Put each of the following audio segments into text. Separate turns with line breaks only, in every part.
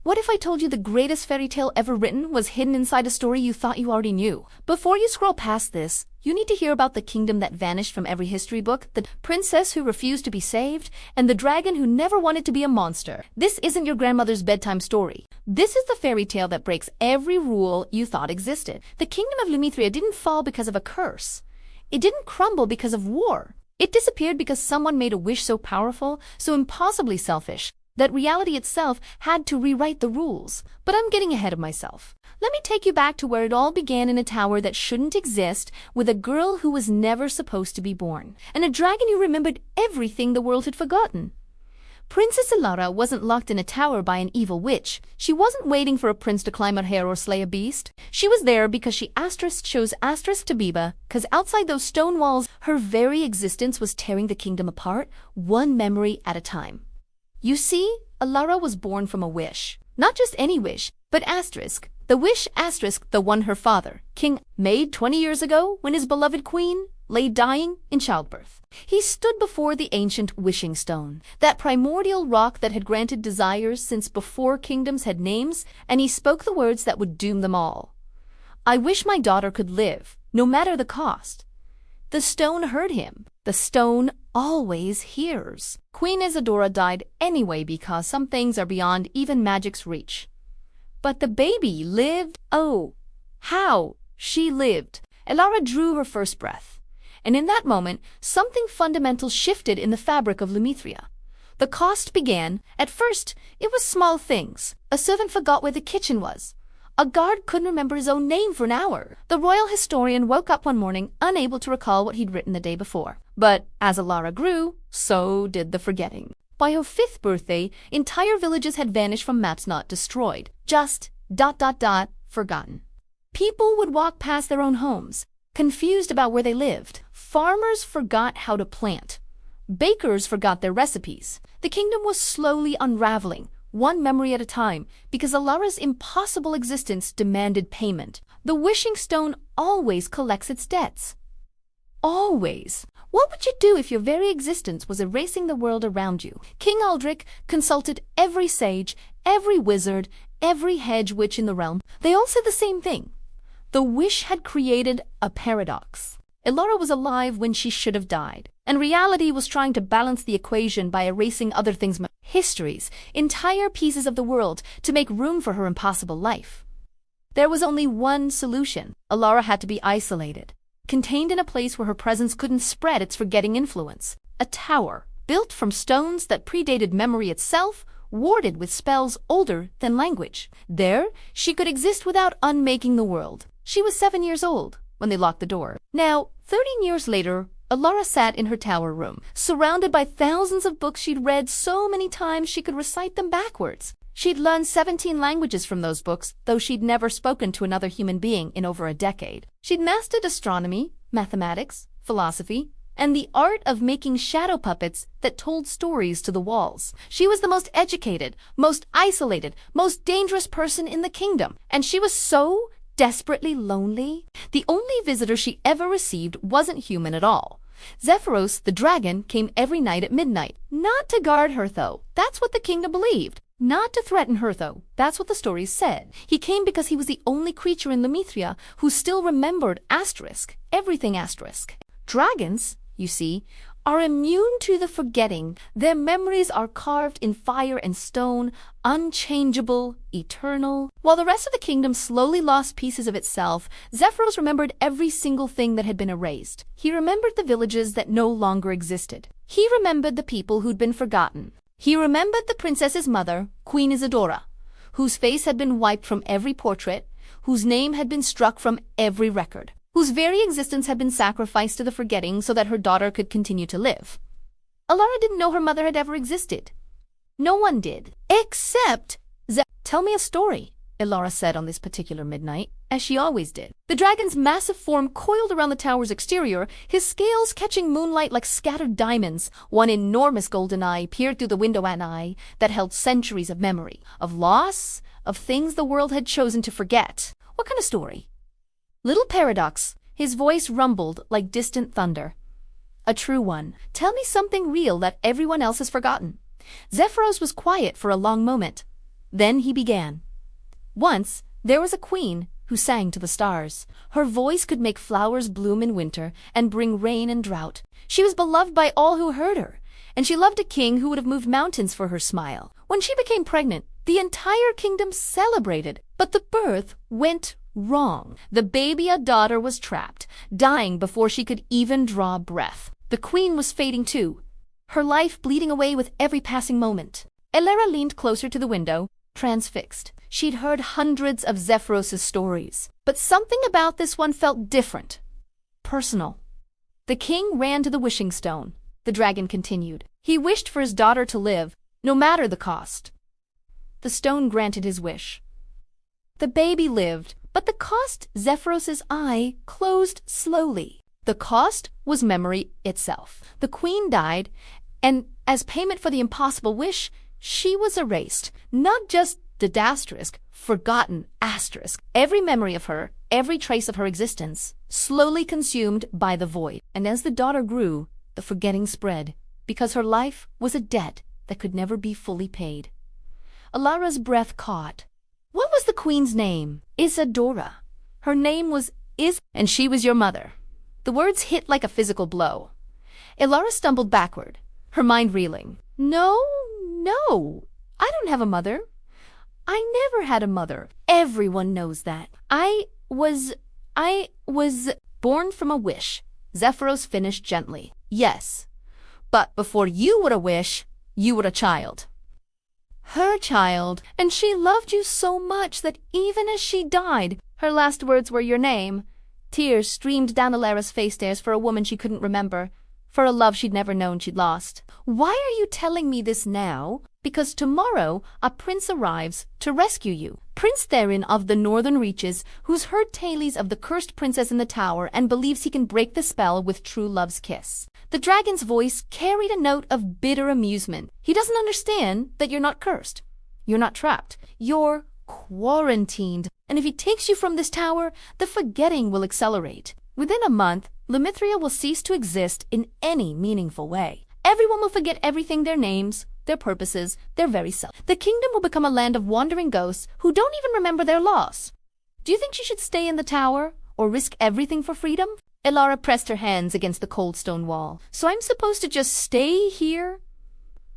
What if I told you the greatest fairy tale ever written was hidden inside a story you thought you already knew? Before you scroll past this, you need to hear about the kingdom that vanished from every history book, the princess who refused to be saved, and the dragon who never wanted to be a monster. This isn't your grandmother's bedtime story. This is the fairy tale that breaks every rule you thought existed. The kingdom of Lumithria didn't fall because of a curse. It didn't crumble because of war. It disappeared because someone made a wish so powerful, so impossibly selfish, that reality itself had to rewrite the rules. But I'm getting ahead of myself. Let me take you back to where it all began in a tower that shouldn't exist, with a girl who was never supposed to be born, and a dragon who remembered everything the world had forgotten. Princess Elara wasn't locked in a tower by an evil witch. She wasn't waiting for a prince to climb her hair or slay a beast. She was there because she chose to Biba, because outside those stone walls, her very existence was tearing the kingdom apart, one memory at a time. You see, Elara was born from a wish. Not just any wish, but asterisk. The wish asterisk, the one her father, King, made 20 years ago when his beloved queen lay dying in childbirth. He stood before the ancient wishing stone, that primordial rock that had granted desires since before kingdoms had names, and he spoke the words that would doom them all. I wish my daughter could live, no matter the cost. The stone heard him. The stone always hears. Queen Isadora died anyway because some things are beyond even magic's reach. But the baby lived. Oh, how she lived. Elara drew her first breath. And in that moment, something fundamental shifted in the fabric of Lumithria. The cost began. At first, it was small things. A servant forgot where the kitchen was. A guard couldn't remember his own name for an hour. The royal historian woke up one morning unable to recall what he'd written the day before. But as Elara grew, so did the forgetting. By her 5th birthday, entire villages had vanished from maps, not destroyed. Just ... forgotten. People would walk past their own homes, confused about where they lived. Farmers forgot how to plant. Bakers forgot their recipes. The kingdom was slowly unraveling, one memory at a time, because Elara's impossible existence demanded payment. The wishing stone always collects its debts. Always. What would you do if your very existence was erasing the world around you? King Aldrich consulted every sage, every wizard, every hedge witch in the realm. They all said the same thing. The wish had created a paradox. Elara was alive when she should have died, and reality was trying to balance the equation by erasing other things, histories, entire pieces of the world, to make room for her impossible life. There was only one solution. Elara had to be isolated, contained in a place where her presence couldn't spread its forgetting influence. A tower, built from stones that predated memory itself, warded with spells older than language. There, she could exist without unmaking the world. She was 7 years old when they locked the door. Now, 13 years later, Elara sat in her tower room, surrounded by thousands of books she'd read so many times she could recite them backwards. She'd learned 17 languages from those books, though she'd never spoken to another human being in over a decade. She'd mastered astronomy, mathematics, philosophy, and the art of making shadow puppets that told stories to the walls. She was the most educated, most isolated, most dangerous person in the kingdom, and she was so desperately lonely. The only visitor she ever received wasn't human at all. Zephyros, the dragon, came every night at midnight. Not to guard her, though. That's what the kingdom believed. Not to threaten her, though. That's what the stories said. He came because he was the only creature in Lumithria who still remembered asterisk, everything asterisk. Dragons, you see, are immune to the forgetting. Their memories are carved in fire and stone, unchangeable, eternal. While the rest of the kingdom slowly lost pieces of itself, Zephyros remembered every single thing that had been erased. He remembered the villages that no longer existed. He remembered the people who'd been forgotten. He remembered the princess's mother, Queen Isadora, whose face had been wiped from every portrait, whose name had been struck from every record, whose very existence had been sacrificed to the forgetting so that her daughter could continue to live. Elara didn't know her mother had ever existed. No one did, except Tell me a story, Elara said on this particular midnight, as she always did. The dragon's massive form coiled around the tower's exterior, his scales catching moonlight like scattered diamonds. One enormous golden eye peered through the window, an eye that held centuries of memory, of loss, of things the world had chosen to forget. What kind of story? Little paradox. His voice rumbled like distant thunder. A true one. Tell me something real that everyone else has forgotten. Zephyros was quiet for a long moment. Then he began. Once, there was a queen who sang to the stars. Her voice could make flowers bloom in winter and bring rain and drought. She was beloved by all who heard her, and she loved a king who would have moved mountains for her smile. When she became pregnant, the entire kingdom celebrated, but the birth went wrong. The baby, a daughter, was trapped, dying before she could even draw breath. The queen was fading too, her life bleeding away with every passing moment. Elara leaned closer to the window, transfixed. She'd heard hundreds of Zephyros' stories, but something about this one felt different, personal. The king ran to the wishing stone. The dragon continued. He wished for his daughter to live, no matter the cost. The stone granted his wish. The baby lived, but the cost, Zephyros' eye closed slowly. The cost was memory itself. The queen died, and as payment for the impossible wish, she was erased. Not just asterisk, forgotten asterisk. Every memory of her, every trace of her existence, slowly consumed by the void. And as the daughter grew, the forgetting spread, because her life was a debt that could never be fully paid. Elara's breath caught. What was the queen's name? Isadora. Her name was and she was your mother. The words hit like a physical blow. Elara stumbled backward, her mind reeling. No, I don't have a mother. I never had a mother. Everyone knows that. I was born from a wish. Zephyros finished gently. Yes, but before you were a wish, you were a child. Her child, and she loved you so much that even as she died, her last words were your name. Tears streamed down Elara's face stairs for a woman she couldn't remember, for a love she'd never known she'd lost. Why are you telling me this now? Because tomorrow a prince arrives to rescue you. Prince Therin of the northern reaches, who's heard tales of the cursed princess in the tower and believes he can break the spell with true love's kiss. The dragon's voice carried a note of bitter amusement. He doesn't understand that you're not cursed. You're not trapped. You're quarantined. And if he takes you from this tower, the forgetting will accelerate. Within a month, Lemithria will cease to exist in any meaningful way. Everyone will forget everything, their names, their purposes, their very self. The kingdom will become a land of wandering ghosts who don't even remember their loss. Do you think she should stay in the tower or risk everything for freedom? Elara pressed her hands against the cold stone wall. So I'm supposed to just stay here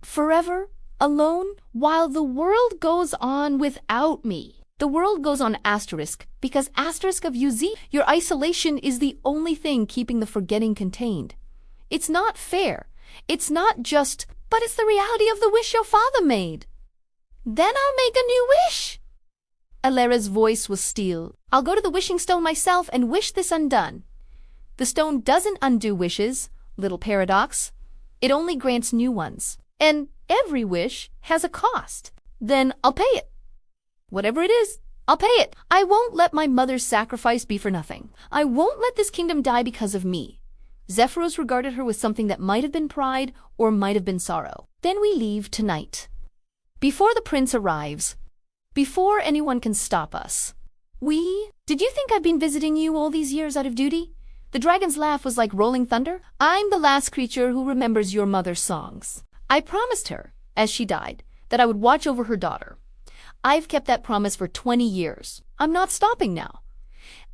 forever, alone, while the world goes on without me? The world goes on asterisk because asterisk of UZ, your isolation is the only thing keeping the forgetting contained. It's not fair. It's not just, but it's the reality of the wish your father made. Then I'll make a new wish. Elara's voice was steel. I'll go to the wishing stone myself and wish this undone. The stone doesn't undo wishes, little paradox. It only grants new ones. And every wish has a cost. Then I'll pay it. Whatever it is, I'll pay it. I won't let my mother's sacrifice be for nothing. I won't let this kingdom die because of me. Zephyros regarded her with something that might have been pride or might have been sorrow. Then we leave tonight. Before the prince arrives. Before anyone can stop us. Did you think I've been visiting you all these years out of duty? The dragon's laugh was like rolling thunder. I'm the last creature who remembers your mother's songs. I promised her, as she died, that I would watch over her daughter. I've kept that promise for 20 years. I'm not stopping now.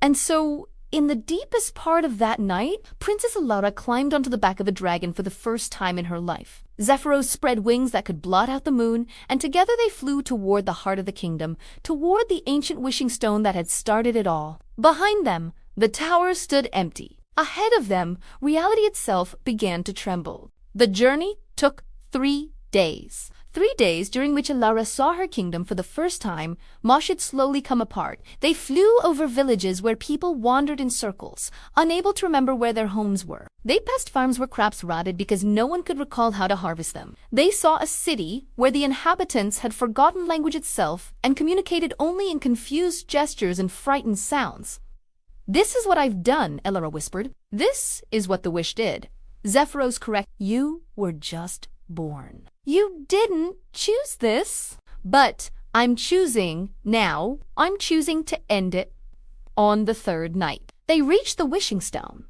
And so, in the deepest part of that night, Princess Elara climbed onto the back of a dragon for the first time in her life. Zephyros spread wings that could blot out the moon, and together they flew toward the heart of the kingdom, toward the ancient wishing stone that had started it all. Behind them, the tower stood empty. Ahead of them, reality itself began to tremble. The journey took 3 days. 3 days during which Elara saw her kingdom for the first time. Mosh had slowly come apart. They flew over villages where people wandered in circles, unable to remember where their homes were. They passed farms where crops rotted because no one could recall how to harvest them. They saw a city where the inhabitants had forgotten language itself and communicated only in confused gestures and frightened sounds. This is what I've done, Elara whispered. This is what the wish did. Zephyros correct. You were just born. You didn't choose this. But I'm choosing now. I'm choosing to end it on the 3rd night. They reached the wishing stone.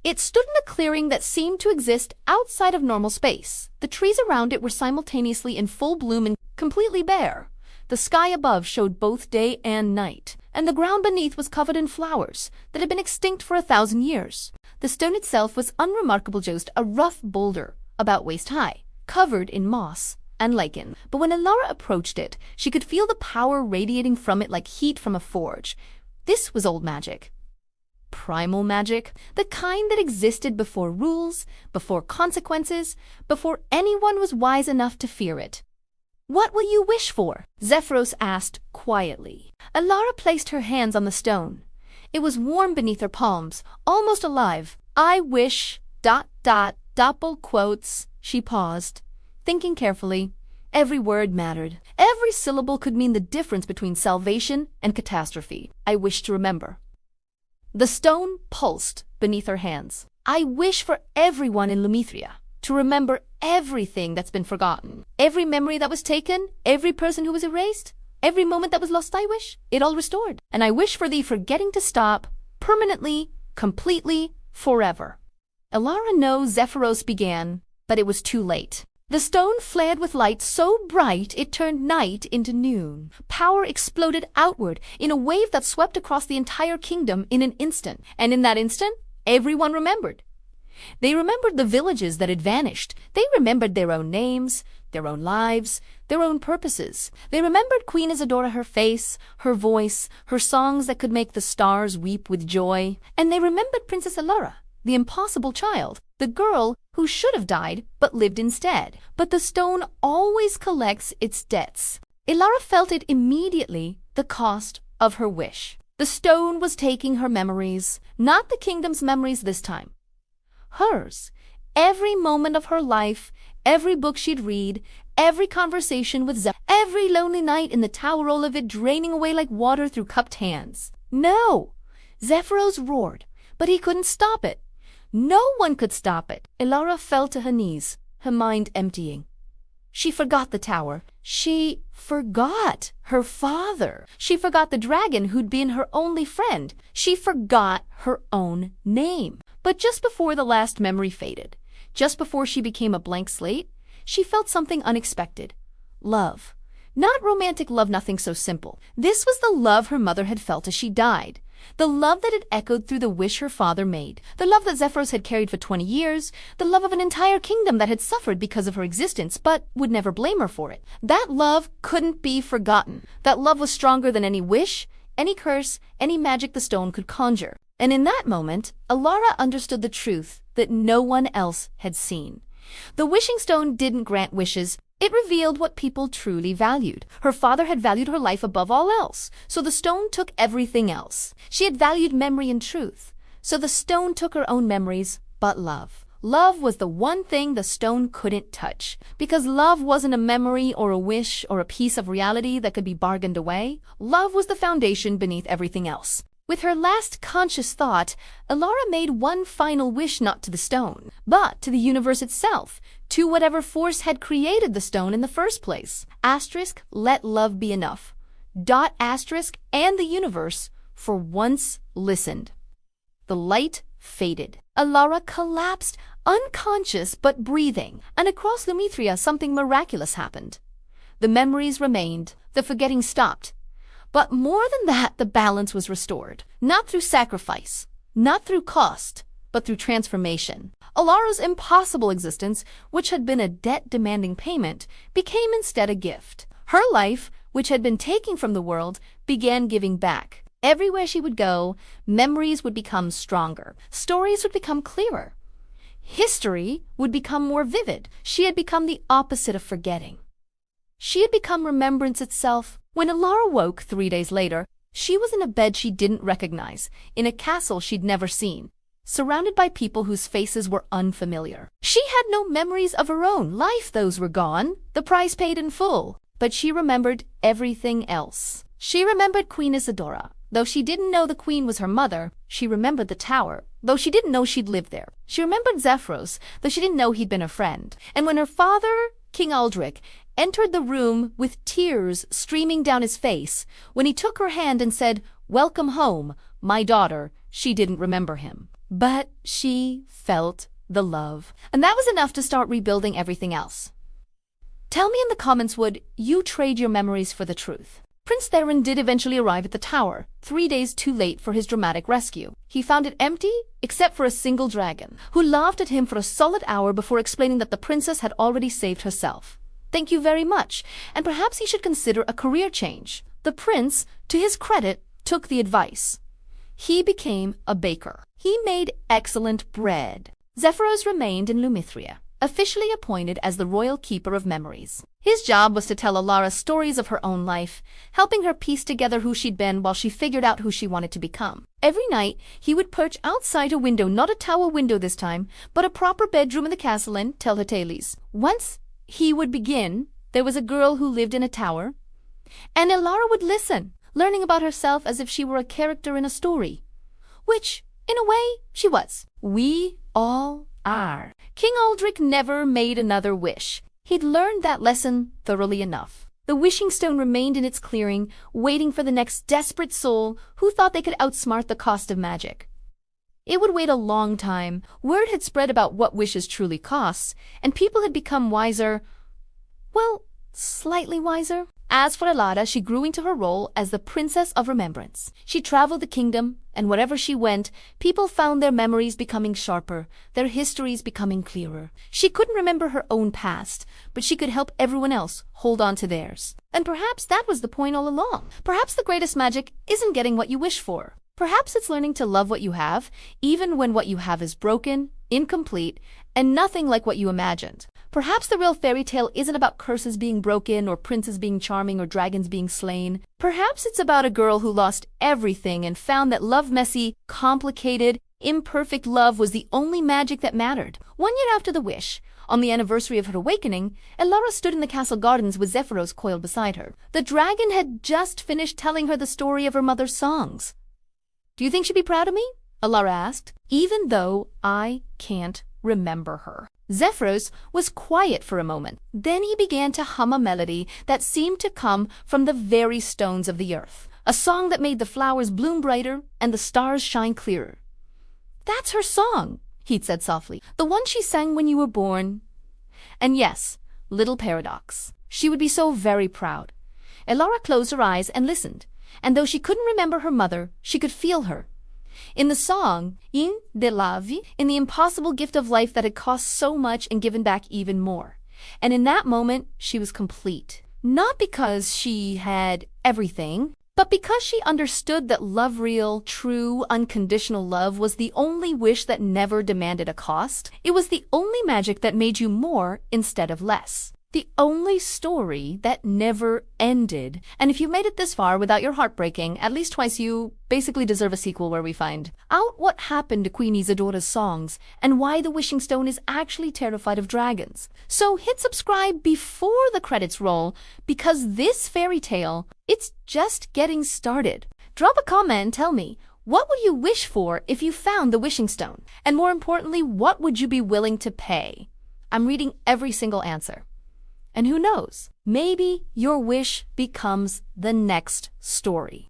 It stood in a clearing that seemed to exist outside of normal space. The trees around it were simultaneously in full bloom and completely bare. The sky above showed both day and night, and the ground beneath was covered in flowers that had been extinct for 1,000 years. The stone itself was unremarkable, just a rough boulder about waist high, covered in moss and lichen. But when Elara approached it, she could feel the power radiating from it like heat from a forge. This was old magic. Primal magic, the kind that existed before rules, before consequences, before anyone was wise enough to fear it. "What will you wish for?" Zephyros asked quietly. Elara placed her hands on the stone. It was warm beneath her palms, almost alive. "I wish... ... double quotes." She paused, thinking carefully. Every word mattered. Every syllable could mean the difference between salvation and catastrophe. "I wish to remember." The stone pulsed beneath her hands. "I wish for everyone in Lumithria to remember everything that's been forgotten. Every memory that was taken, every person who was erased, every moment that was lost. I wish it all restored. And I wish for the forgetting to stop, permanently, completely, forever." Elara knows Zephyros began, but it was too late. The stone flared with light so bright it turned night into noon. Power exploded outward in a wave that swept across the entire kingdom in an instant. And in that instant, everyone remembered. They remembered the villages that had vanished. They remembered their own names, their own lives, their own purposes. They remembered Queen Isadora, her face, her voice, her songs that could make the stars weep with joy. And they remembered Princess Elara, the impossible child, the girl who should have died but lived instead. But the stone always collects its debts. Elara felt it immediately, the cost of her wish. The stone was taking her memories, not the kingdom's memories this time. Hers. Every moment of her life, every book she'd read, every conversation with Zephyros, every lonely night in the tower, all of it draining away like water through cupped hands. No! Zephyros roared, but he couldn't stop it. No one could stop it. Elara fell to her knees, her mind emptying. She forgot the tower. She forgot her father. She forgot the dragon who'd been her only friend. She forgot her own name. But just before the last memory faded, just before she became a blank slate, she felt something unexpected. Love. Not romantic love, nothing so simple. This was the love her mother had felt as she died. The love that had echoed through the wish her father made. The love that Zephyros had carried for 20 years. The love of an entire kingdom that had suffered because of her existence, but would never blame her for it. That love couldn't be forgotten. That love was stronger than any wish, any curse, any magic the stone could conjure. And in that moment, Elara understood the truth that no one else had seen. The wishing stone didn't grant wishes. It revealed what people truly valued. Her father had valued her life above all else, so the stone took everything else. She had valued memory and truth, so the stone took her own memories, but love. Love was the one thing the stone couldn't touch, because love wasn't a memory or a wish or a piece of reality that could be bargained away. Love was the foundation beneath everything else. With her last conscious thought, Elara made one final wish, not to the stone, but to the universe itself, to whatever force had created the stone in the first place. Asterisk, let love be enough. Dot asterisk, and the universe, for once, listened. The light faded. Elara collapsed, unconscious but breathing, and across Lumithria something miraculous happened. The memories remained, the forgetting stopped. But more than that, the balance was restored. Not through sacrifice, not through cost, but through transformation. Elara's impossible existence, which had been a debt-demanding payment, became instead a gift. Her life, which had been taking from the world, began giving back. Everywhere she would go, memories would become stronger. Stories would become clearer. History would become more vivid. She had become the opposite of forgetting. She had become remembrance itself. When Elara woke 3 days later, she was in a bed she didn't recognize, in a castle she'd never seen, surrounded by people whose faces were unfamiliar. She had no memories of her own life. Those were gone, the price paid in full. But she remembered everything else. She remembered Queen Isadora. Though she didn't know the queen was her mother, she remembered the tower, though she didn't know she'd lived there. She remembered Zephyros, though she didn't know he'd been a friend. And when her father, King Aldrich, entered the room with tears streaming down his face, when he took her hand and said, "Welcome home, my daughter," she didn't remember him. But she felt the love. And that was enough to start rebuilding everything else. Tell me in the comments, would you trade your memories for the truth? Prince Theron did eventually arrive at the tower, 3 days too late for his dramatic rescue. He found it empty, except for a single dragon, who laughed at him for a solid hour before explaining that the princess had already saved herself. Thank you very much, and perhaps he should consider a career change. The prince, to his credit, took the advice. He became a baker. He made excellent bread. Zephyros remained in Lumithria, officially appointed as the royal keeper of memories. His job was to tell Alara stories of her own life, helping her piece together who she'd been while she figured out who she wanted to become. Every night, he would perch outside a window, not a tower window this time, but a proper bedroom in the castle, and tell her tales. Once he would begin, there was a girl who lived in a tower, and Alara would listen, learning about herself as if she were a character in a story. Which, in a way, she was. We all are. King Aldrich never made another wish. He'd learned that lesson thoroughly enough. The wishing stone remained in its clearing, waiting for the next desperate soul who thought they could outsmart the cost of magic. It would wait a long time. Word had spread about what wishes truly cost, and people had become wiser. Well, slightly wiser. As for Alara, she grew into her role as the Princess of Remembrance. She traveled the kingdom, and wherever she went, people found their memories becoming sharper, their histories becoming clearer. She couldn't remember her own past, but she could help everyone else hold on to theirs. And perhaps that was the point all along. Perhaps the greatest magic isn't getting what you wish for. Perhaps it's learning to love what you have, even when what you have is broken, incomplete, and nothing like what you imagined. Perhaps the real fairy tale isn't about curses being broken or princes being charming or dragons being slain. Perhaps it's about a girl who lost everything and found that messy, complicated, imperfect love was the only magic that mattered. 1 year after the wish, on the anniversary of her awakening, Alara stood in the castle gardens with Zephyros coiled beside her. The dragon had just finished telling her the story of her mother's songs. "Do you think she'd be proud of me?" Alara asked, "even though I can't remember her." Zephyros was quiet for a moment. Then he began to hum a melody that seemed to come from the very stones of the earth, a song that made the flowers bloom brighter and the stars shine clearer. "That's her song," he'd said softly, "the one she sang when you were born." And yes, little paradox, she would be so very proud. Alara closed her eyes and listened, and though she couldn't remember her mother, she could feel her. In the song, in de la vie, in the impossible gift of life that had cost so much and given back even more. And in that moment, she was complete. Not because she had everything, but because she understood that love, real, true, unconditional love, was the only wish that never demanded a cost. It was the only magic that made you more instead of less. The only story that never ended. And if you made it this far without your heart breaking at least twice, you basically deserve a sequel where we find out what happened to Queen Isadora's songs and why the Wishing Stone is actually terrified of dragons. So hit subscribe before the credits roll, because this fairy tale, it's just getting started. Drop a comment and tell me, what would you wish for if you found the Wishing Stone? And more importantly, what would you be willing to pay? I'm reading every single answer. And who knows, maybe your wish becomes the next story.